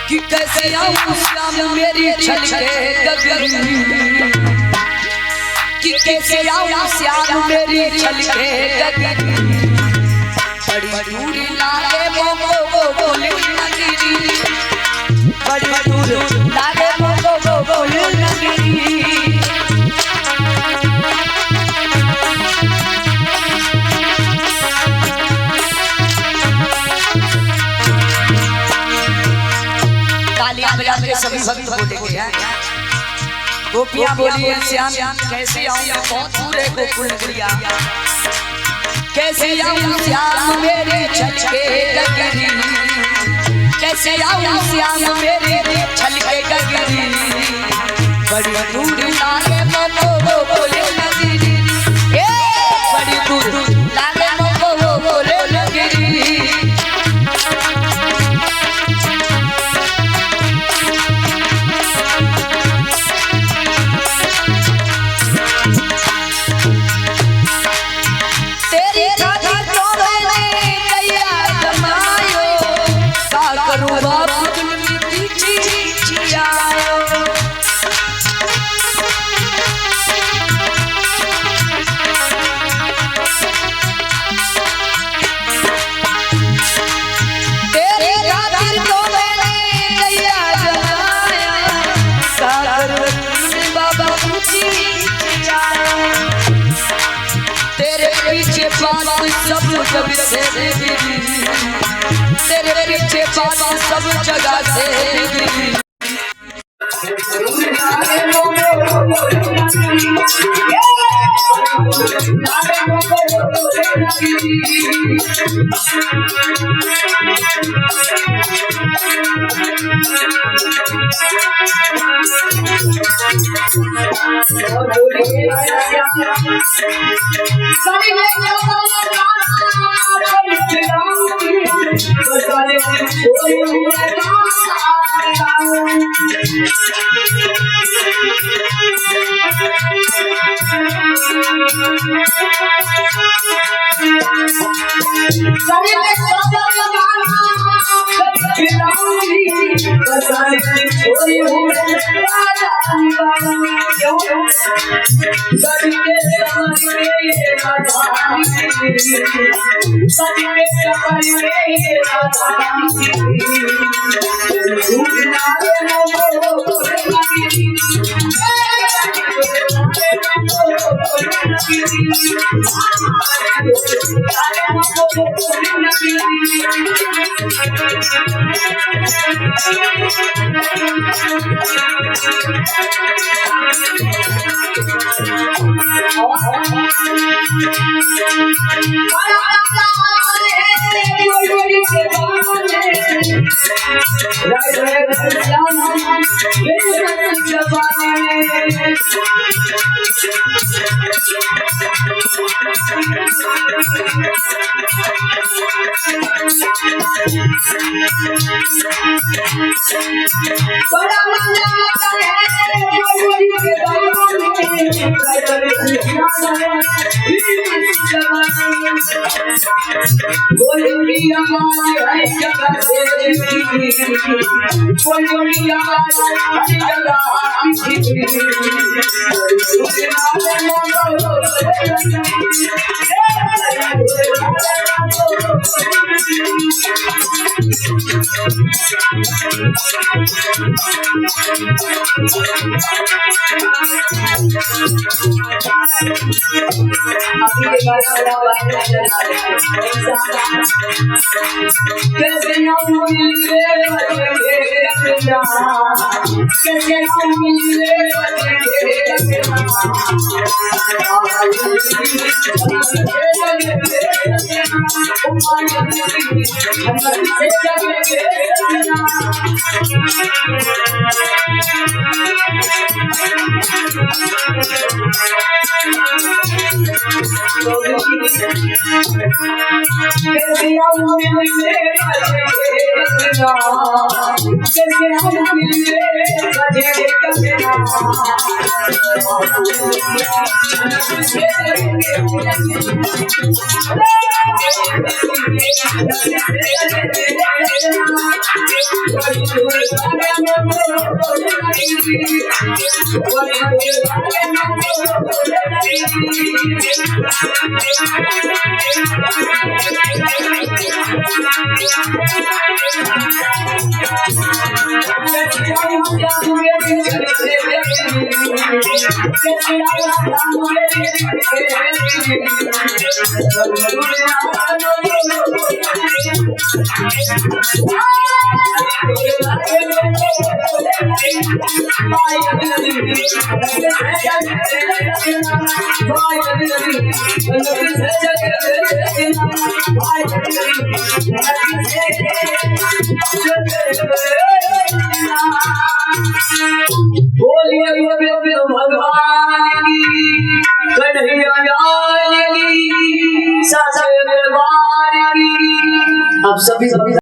कि कैसे आऊं श्याम मेरी छलके गगरी, कि कैसे आऊं श्याम मेरी छलके गगरी, बड़ी दूर लागे मोको बोले नगरी, बड़ी दूर लागे मोको बोले नगरी। सभी भक्त बोलेंगे गोपियां बोलिए श्याम कैसे आऊं मैं बहुत दूर है गोकुल गुड़िया, कैसे आऊं श्याम मेरे छलके गगरी, कैसे आऊं श्याम मेरे छलके गगरी, बड़ी दूर लागे मोको बोले नगरी, बड़ी दूर लागे मोको बोले नगरी। सब जग से तेरे पीछे बात सब जगह से अब सभी